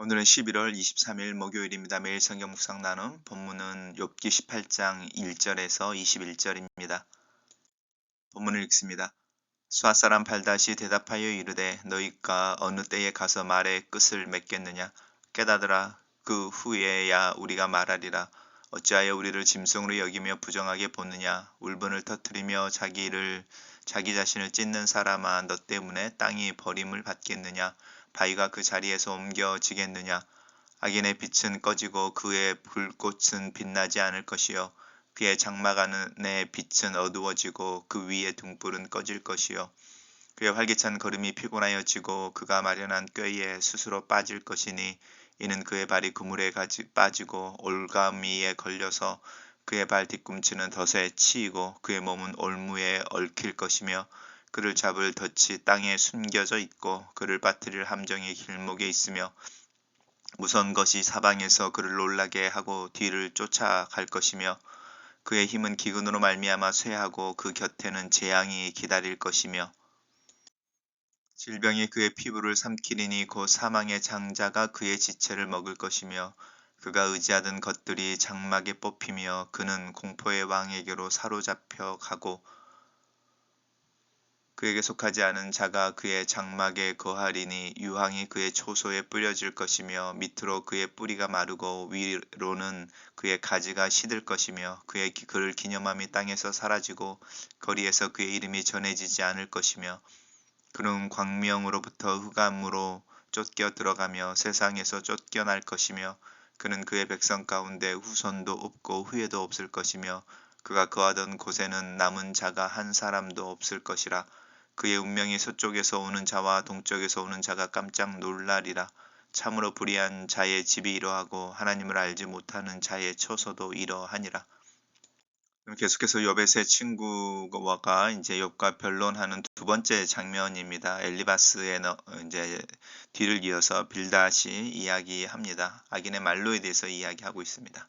오늘은 11월 23일 목요일입니다. 매일 성경 묵상 나눔 본문은 욥기 18장 1절에서 21절입니다. 본문을 읽습니다. 수아사람 발닷이 대답하여 이르되 너희가 어느 때에 가서 말의 끝을 맺겠느냐 깨닫으라. 그 후에야 우리가 말하리라. 어찌하여 우리를 짐승으로 여기며 부정하게 보느냐. 울분을 터뜨리며 자기 자신을 찢는 사람아, 너 때문에 땅이 버림을 받겠느냐. 바위가 그 자리에서 옮겨지겠느냐. 악인의 빛은 꺼지고 그의 불꽃은 빛나지 않을 것이요 그의 장막 안의 빛은 어두워지고 그 위의 등불은 꺼질 것이요 그의 활기찬 걸음이 피곤하여지고 그가 마련한 꾀에 스스로 빠질 것이니 이는 그의 발이 그물에 빠지고 올가미에 걸려서 그의 발 뒤꿈치는 덫에 치이고 그의 몸은 올무에 얽힐 것이며 그를 잡을 덫이 땅에 숨겨져 있고 그를 빠뜨릴 함정이 길목에 있으며 무서운 것이 사방에서 그를 놀라게 하고 뒤를 쫓아갈 것이며 그의 힘은 기근으로 말미암아 쇠하고 그 곁에는 재앙이 기다릴 것이며 질병이 그의 피부를 삼키리니 곧 사망의 장자가 그의 지체를 먹을 것이며 그가 의지하던 것들이 장막에 뽑히며 그는 공포의 왕에게로 사로잡혀 가고 그에게 속하지 않은 자가 그의 장막에 거하리니 유황이 그의 초소에 뿌려질 것이며 밑으로 그의 뿌리가 마르고 위로는 그의 가지가 시들 것이며 그를 기념함이 땅에서 사라지고 거리에서 그의 이름이 전해지지 않을 것이며 그는 광명으로부터 흑암으로 쫓겨 들어가며 세상에서 쫓겨날 것이며 그는 그의 백성 가운데 후손도 없고 후예도 없을 것이며 그가 거하던 곳에는 남은 자가 한 사람도 없을 것이라. 그의 운명이 서쪽에서 오는 자와 동쪽에서 오는 자가 깜짝 놀라리라. 참으로 불의한 자의 집이 이러하고 하나님을 알지 못하는 자의 처소도 이러하니라. 계속해서 욥의 세 친구가 이제 욥과 변론하는 두 번째 장면입니다. 엘리바스의 이제 뒤를 이어서 빌닷이 이야기합니다. 악인의 말로에 대해서 이야기하고 있습니다.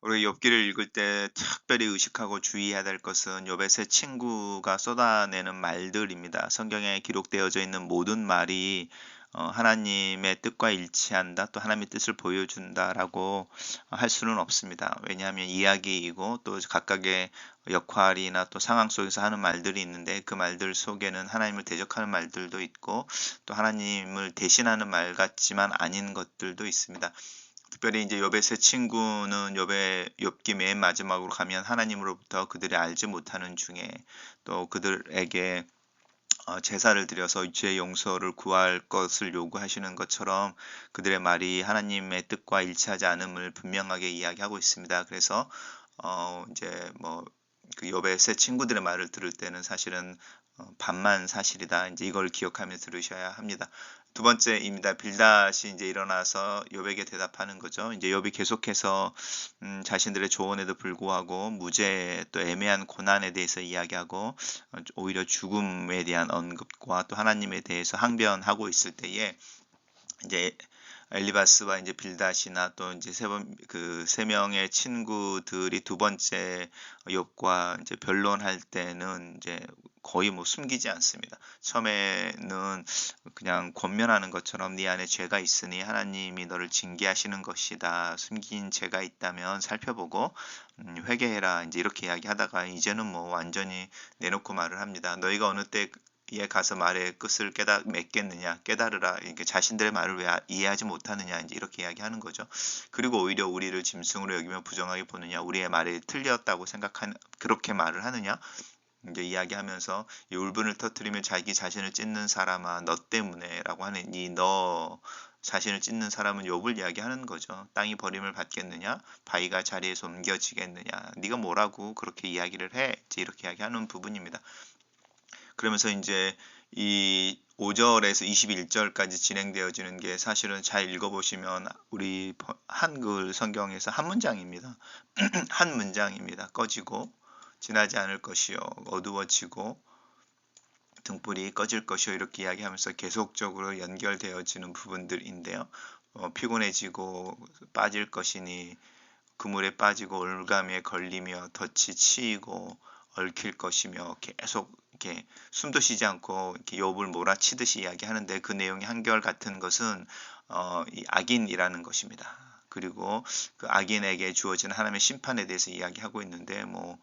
우리 욥기를 읽을 때 특별히 의식하고 주의해야 될 것은 욥의 세 친구가 쏟아내는 말들입니다. 성경에 기록되어져 있는 모든 말이 하나님의 뜻과 일치한다, 또 하나님의 뜻을 보여준다라고 할 수는 없습니다. 왜냐하면 이야기이고 또 각각의 역할이나 또 상황 속에서 하는 말들이 있는데 그 말들 속에는 하나님을 대적하는 말들도 있고 또 하나님을 대신하는 말 같지만 아닌 것들도 있습니다. 특별히 이제 욥의 세 친구는 욥기 맨 마지막으로 가면 하나님으로부터 그들이 알지 못하는 중에 또 그들에게 제사를 드려서 죄 용서를 구할 것을 요구하시는 것처럼 그들의 말이 하나님의 뜻과 일치하지 않음을 분명하게 이야기하고 있습니다. 그래서 이제 뭐 그 욥의 세 친구들의 말을 들을 때는 사실은 반만 사실이다. 이제 이걸 기억하며 들으셔야 합니다. 두 번째입니다. 빌닷이 이제 일어나서 욥에게 대답하는 거죠. 이제 욥이 계속해서 자신들의 조언에도 불구하고 무죄 또 애매한 고난에 대해서 이야기하고 오히려 죽음에 대한 언급과 또 하나님에 대해서 항변하고 있을 때에 이제 엘리바스와 이제 빌닷이나 또 이제 세 명의 친구들이 두 번째 욥과 이제 변론할 때는 이제 거의 뭐 숨기지 않습니다. 처음에는 그냥 권면하는 것처럼 네 안에 죄가 있으니 하나님이 너를 징계하시는 것이다. 숨긴 죄가 있다면 살펴보고 회개해라. 이제 이렇게 이야기하다가 이제는 뭐 완전히 내놓고 말을 합니다. 너희가 어느 때 에 가서 말의 끝을 맺겠느냐 깨달으라. 이게 자신들의 말을 왜 이해하지 못하느냐 이제 이렇게 이야기하는 거죠. 그리고 오히려 우리를 짐승으로 여기며 부정하게 보느냐, 우리의 말이 틀렸다고 그렇게 말을 하느냐 이제 이야기하면서 이 울분을 터뜨리며 자기 자신을 찢는 사람아 너 때문에라고 하는 이 너 자신을 찢는 사람은 욥을 이야기하는 거죠. 땅이 버림을 받겠느냐, 바위가 자리에서 옮겨지겠느냐, 네가 뭐라고 그렇게 이야기를 해 이제 이렇게 이야기하는 부분입니다. 그러면서 이제 이 5절에서 21절까지 진행되어지는 게 사실은 잘 읽어보시면 우리 한글 성경에서 한 문장입니다. 한 문장입니다. 꺼지고 지나지 않을 것이요 어두워지고 등불이 꺼질 것이요 이렇게 이야기하면서 계속적으로 연결되어지는 부분들인데요. 피곤해지고 빠질 것이니 그물에 빠지고 올가미에 걸리며 덫이 치이고 얽힐 것이며 계속 이렇게 숨도 쉬지 않고 이렇게 욥을 몰아치듯이 이야기하는데 그 내용이 한결같은 것은 이 악인이라는 것입니다. 그리고 그 악인에게 주어진 하나님의 심판에 대해서 이야기하고 있는데 뭐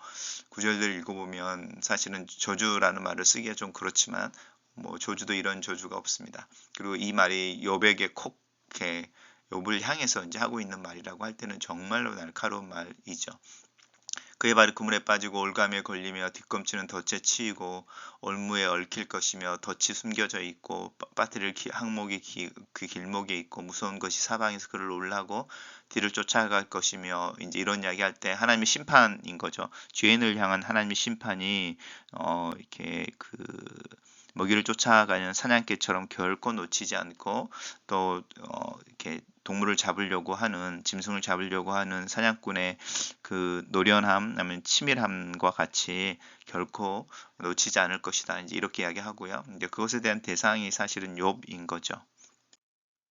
구절들 읽어보면 사실은 저주라는 말을 쓰기가 좀 그렇지만 뭐 저주도 이런 저주가 없습니다. 그리고 이 말이 욥에게 콕 이렇게 욥을 향해서 이제 하고 있는 말이라고 할 때는 정말로 날카로운 말이죠. 그의 발이 그물에 빠지고 올가미에 걸리며 뒤꿈치는 덫에 치이고 올무에 얽힐 것이며 덫이 숨겨져 있고 빠뜨릴 항목이 그 길목에 있고 무서운 것이 사방에서 그를 놀라고 뒤를 쫓아갈 것이며 이제 이런 이야기 할 때 하나님의 심판인 거죠. 죄인을 향한 하나님의 심판이 이렇게 그 먹이를 쫓아가는 사냥개처럼 결코 놓치지 않고 또 이렇게 동물을 잡으려고 하는 짐승을 잡으려고 하는 사냥꾼의 그 노련함, 아니면 치밀함과 같이 결코 놓치지 않을 것이다. 이제 이렇게 이야기하고요. 이제 그것에 대한 대상이 사실은 욥인 거죠.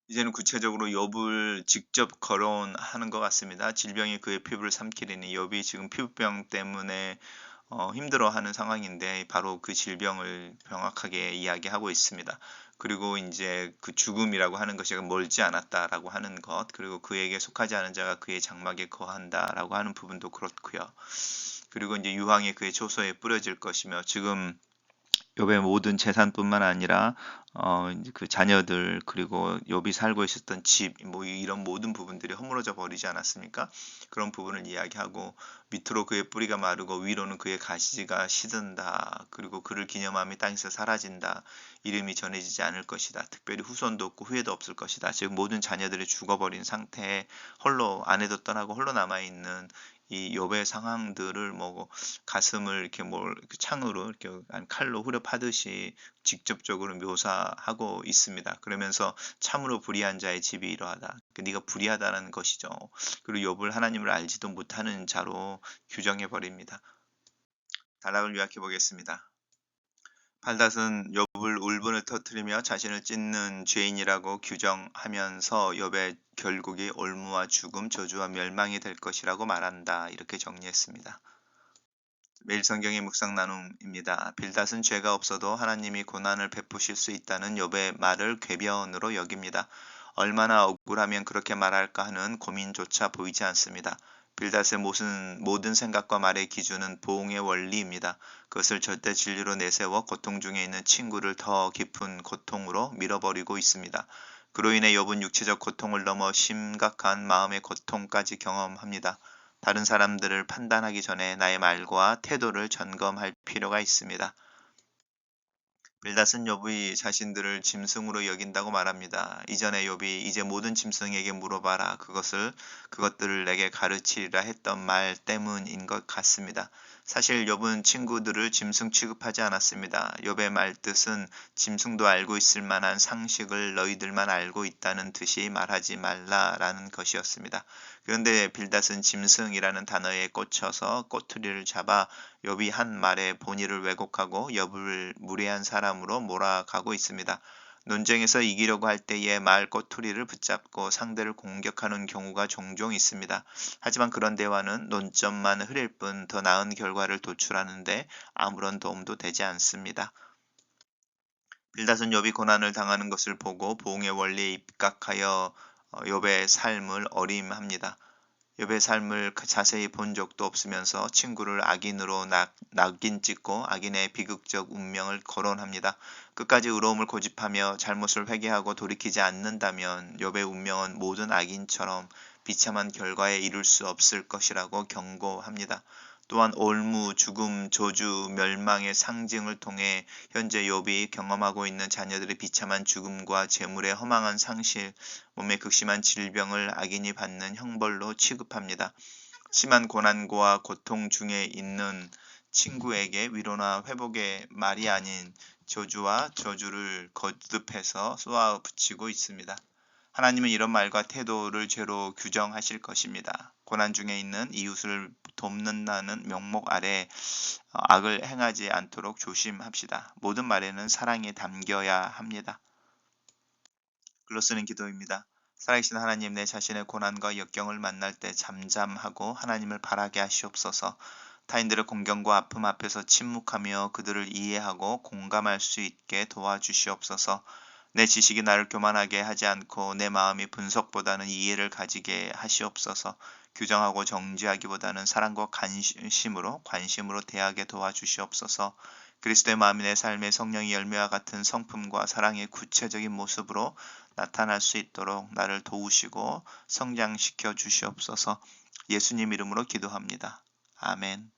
이제는 구체적으로 욥을 직접 거론하는 것 같습니다. 질병이 그의 피부를 삼키리니 욥이 지금 피부병 때문에 힘들어하는 상황인데 바로 그 질병을 명확하게 이야기하고 있습니다. 그리고 이제 그 죽음이라고 하는 것이 멀지 않았다라고 하는 것, 그리고 그에게 속하지 않은 자가 그의 장막에 거한다라고 하는 부분도 그렇고요. 그리고 이제 유황이 그의 초소에 뿌려질 것이며 지금 욥의 모든 재산뿐만 아니라 이제 그 자녀들 그리고 욥이 살고 있었던 집 뭐 이런 모든 부분들이 허물어져 버리지 않았습니까? 그런 부분을 이야기하고 밑으로 그의 뿌리가 마르고 위로는 그의 가시가 시든다. 그리고 그를 기념함이 땅에서 사라진다. 이름이 전해지지 않을 것이다. 특별히 후손도 없고 후예도 없을 것이다. 즉 모든 자녀들이 죽어버린 상태에 홀로 아내도 떠나고 홀로 남아 있는 이 욥의 상황들을 뭐 가슴을 이렇게 창으로 이렇게 칼로 후려 파듯이 직접적으로 묘사하고 있습니다. 그러면서 참으로 불의한 자의 집이 이러하다. 네가 불의하다는 것이죠. 그리고 욥을 하나님을 알지도 못하는 자로 규정해 버립니다. 단락을 요약해 보겠습니다. 발닷은 욥을 울분을 터뜨리며 자신을 찢는 죄인이라고 규정하면서 욥의 결국이 올무와 죽음, 저주와 멸망이 될 것이라고 말한다. 이렇게 정리했습니다. 매일 성경의 묵상 나눔입니다. 빌닷은 죄가 없어도 하나님이 고난을 베푸실 수 있다는 욥의 말을 궤변으로 여깁니다. 얼마나 억울하면 그렇게 말할까 하는 고민조차 보이지 않습니다. 빌닷의 모든 생각과 말의 기준은 보응의 원리입니다. 그것을 절대 진리로 내세워 고통 중에 있는 친구를 더 깊은 고통으로 밀어버리고 있습니다. 그로 인해 욥은 육체적 고통을 넘어 심각한 마음의 고통까지 경험합니다. 다른 사람들을 판단하기 전에 나의 말과 태도를 점검할 필요가 있습니다. 빌닷은 욥이 자신들을 짐승으로 여긴다고 말합니다. 이전에 욥이 이제 모든 짐승에게 물어봐라. 그것들을 내게 가르치리라 했던 말 때문인 것 같습니다. 사실 욥은 친구들을 짐승 취급하지 않았습니다. 욥의 말뜻은 짐승도 알고 있을 만한 상식을 너희들만 알고 있다는 듯이 말하지 말라라는 것이었습니다. 그런데 빌닷은 짐승이라는 단어에 꽂혀서 꼬투리를 잡아 욥이 한 말의 본의를 왜곡하고 욥을 무례한 사람으로 몰아가고 있습니다. 논쟁에서 이기려고 할 때에 말 꼬투리를 붙잡고 상대를 공격하는 경우가 종종 있습니다. 하지만 그런 대화는 논점만 흐릴 뿐 더 나은 결과를 도출하는데 아무런 도움도 되지 않습니다. 빌닷은 욥이 고난을 당하는 것을 보고 보응의 원리에 입각하여 욥의 삶을 어림합니다. 욥의 삶을 자세히 본 적도 없으면서 친구를 악인으로 낙인 찍고 악인의 비극적 운명을 거론합니다. 끝까지 의로움을 고집하며 잘못을 회개하고 돌이키지 않는다면 욥의 운명은 모든 악인처럼 비참한 결과에 이를 수 없을 것이라고 경고합니다. 또한 올무, 죽음, 저주, 멸망의 상징을 통해 현재 욥이 경험하고 있는 자녀들의 비참한 죽음과 재물의 허망한 상실, 몸의 극심한 질병을 악인이 받는 형벌로 취급합니다. 심한 고난과 고통 중에 있는 친구에게 위로나 회복의 말이 아닌 저주와 저주를 거듭해서 쏘아붙이고 있습니다. 하나님은 이런 말과 태도를 죄로 규정하실 것입니다. 고난 중에 있는 이웃을 돕는다는 명목 아래 악을 행하지 않도록 조심합시다. 모든 말에는 사랑이 담겨야 합니다. 글로 쓰는 기도입니다. 살아계신 하나님, 내 자신의 고난과 역경을 만날 때 잠잠하고 하나님을 바라게 하시옵소서. 타인들의 공경과 아픔 앞에서 침묵하며 그들을 이해하고 공감할 수 있게 도와주시옵소서. 내 지식이 나를 교만하게 하지 않고 내 마음이 분석보다는 이해를 가지게 하시옵소서. 규정하고 정죄하기보다는 사랑과 관심으로 대하게 도와주시옵소서. 그리스도의 마음이 내 삶의 성령의 열매와 같은 성품과 사랑의 구체적인 모습으로 나타날 수 있도록 나를 도우시고 성장시켜 주시옵소서. 예수님 이름으로 기도합니다. 아멘.